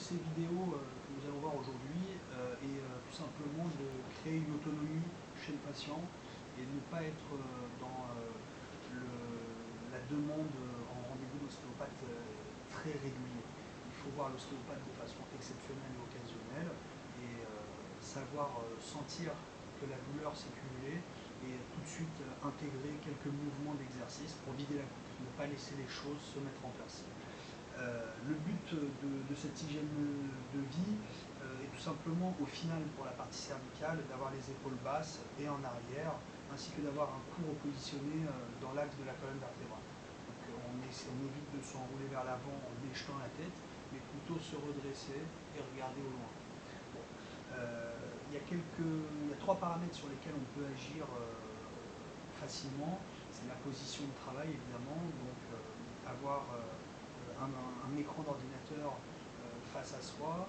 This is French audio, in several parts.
ces vidéos que nous allons voir aujourd'hui est tout simplement de créer une autonomie chez le patient et de ne pas être dans la demande en rendez-vous d'ostéopathe très régulier. Il faut voir l'ostéopathe de façon exceptionnelle et occasionnelle et savoir sentir que la douleur s'est cumulée et tout de suite intégrer quelques mouvements d'exercice pour vider la coupe, ne pas laisser les choses se mettre en place. Le but de cette hygiène de vie est tout simplement au final pour la partie cervicale d'avoir les épaules basses et en arrière, ainsi que d'avoir un cou repositionné dans l'axe de la colonne vertébrale. Donc on évite de s'enrouler vers l'avant en déjetant la tête, mais plutôt se redresser et regarder au loin. Bon. Il y a 3 paramètres sur lesquels on peut agir facilement. C'est la position de travail évidemment, donc avoir un écran d'ordinateur face à soi,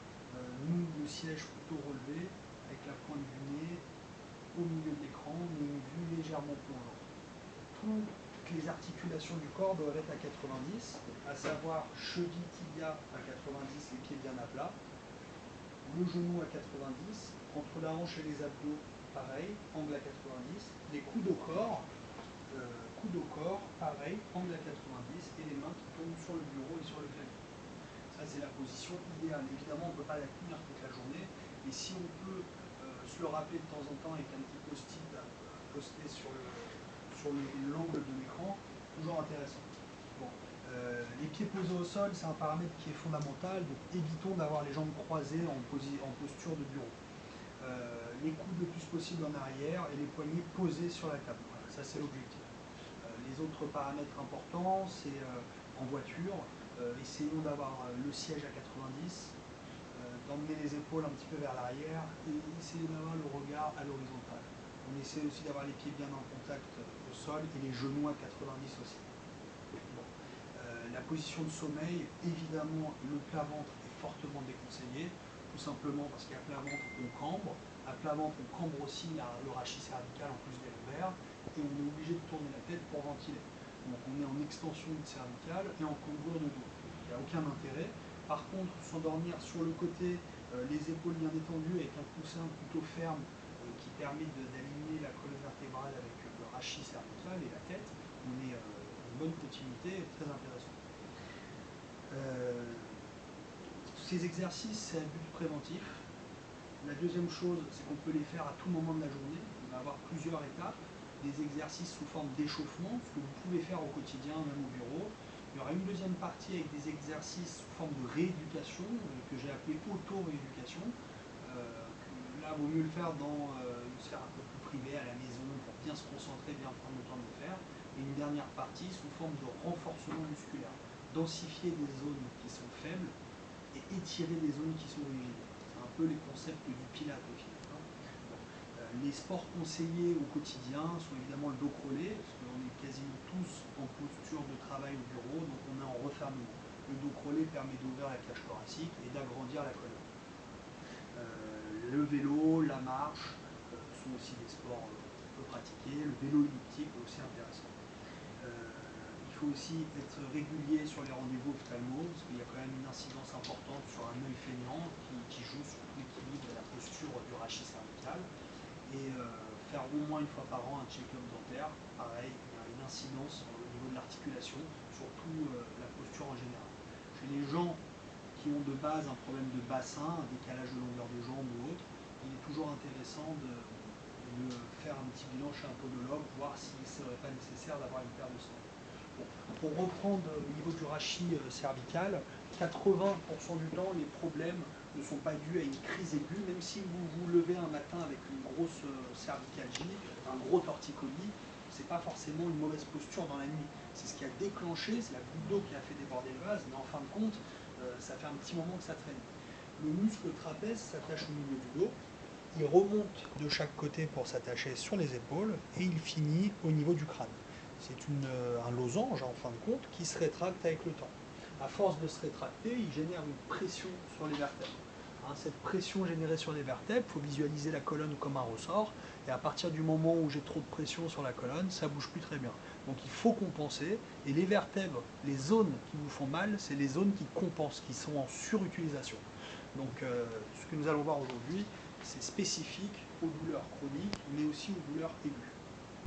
nous le siège plutôt relevé avec la pointe du nez au milieu de l'écran, mais une vue légèrement plongeante. Toutes les articulations du corps doivent être à 90, à savoir cheville, tibia à 90, les pieds bien à plat, le genou à 90, entre la hanche et les abdos pareil, angle à 90, les coudes au corps, pareil, angle à 90, et les mains qui tombent sur le bureau et sur le clavier. Ça, c'est la position idéale. Évidemment, on ne peut pas la tenir toute la journée, et si on peut se le rappeler de temps en temps avec un petit post-it posté sur l'angle de l'écran, toujours intéressant. Bon. Les pieds posés au sol, c'est un paramètre qui est fondamental, donc évitons d'avoir les jambes croisées en posture de bureau. Les coudes le plus possible en arrière et les poignets posés sur la table. Voilà, ça c'est l'objectif. Les autres paramètres importants, c'est en voiture, essayons d'avoir le siège à 90, d'emmener les épaules un petit peu vers l'arrière et essayer d'avoir le regard à l'horizontale. On essaie aussi d'avoir les pieds bien en contact au sol et les genoux à 90 aussi. Bon. La position de sommeil, évidemment, le plat-ventre est fortement déconseillé, tout simplement parce qu'à plat-ventre, on cambre. À plat-ventre, on cambre aussi le rachis cervical en plus des lombaires et on est obligé de tourner la tête pour ventiler. Donc on est en extension de cervicale et en cambrure de dos. Il n'y a aucun intérêt. Par contre, s'endormir sur le côté, les épaules bien détendues avec un coussin plutôt ferme qui permet d'aligner la colonne vertébrale avec le rachis cervical et la tête, on est en bonne continuité, très intéressant. Ces exercices, c'est à but préventif. La deuxième chose, c'est qu'on peut les faire à tout moment de la journée. On va avoir plusieurs étapes, des exercices sous forme d'échauffement, ce que vous pouvez faire au quotidien, même au bureau. Il y aura une deuxième partie avec des exercices sous forme de rééducation, que j'ai appelé auto-rééducation. Là, il vaut mieux le faire dans une sphère un peu plus privée, à la maison, pour bien se concentrer, bien prendre le temps de le faire. Et une dernière partie sous forme de renforcement musculaire. Densifier des zones qui sont faibles et étirer des zones qui sont rigides. C'est un peu les concepts du pilate au final. Les sports conseillés au quotidien sont évidemment le dos crawlé, parce qu'on est quasiment tous en posture de travail au bureau, donc on est en refermement. Le dos crawlé permet d'ouvrir la cage thoracique et d'agrandir la colonne. Le vélo, la marche sont aussi des sports qu'on peut pratiquer. Le vélo elliptique est aussi intéressant. Il faut aussi être régulier sur les rendez-vous ophtalmo, parce qu'il y a quand même une incidence importante sur un œil feignant qui joue sur l'équilibre et la posture du rachis cervical. Et faire au moins une fois par an un check-up dentaire, pareil, il y a une incidence au niveau de l'articulation, surtout la posture en général. Chez les gens qui ont de base un problème de bassin, un décalage de longueur de jambe ou autre, il est toujours intéressant de faire un petit bilan chez un podologue, voir si ce ne serait pas nécessaire d'avoir une paire de sang. Bon, pour reprendre au niveau du rachis cervical, 80% du temps, les problèmes ne sont pas dus à une crise aiguë, même si vous vous levez un matin avec une grosse cervicalgie, un gros torticolis, c'est pas forcément une mauvaise posture dans la nuit. C'est ce qui a déclenché, c'est la goutte d'eau qui a fait déborder le vase, mais en fin de compte, ça fait un petit moment que ça traîne. Le muscle trapèze s'attache au milieu du dos, il remonte de chaque côté pour s'attacher sur les épaules et il finit au niveau du crâne. C'est un losange en fin de compte qui se rétracte avec le temps. À force de se rétracter, il génère une pression sur les vertèbres. Cette pression générée sur les vertèbres, il faut visualiser la colonne comme un ressort, et à partir du moment où j'ai trop de pression sur la colonne, ça ne bouge plus très bien. Donc il faut compenser, et les vertèbres, les zones qui vous font mal, c'est les zones qui compensent, qui sont en surutilisation. Donc ce que nous allons voir aujourd'hui, c'est spécifique aux douleurs chroniques, mais aussi aux douleurs aiguës.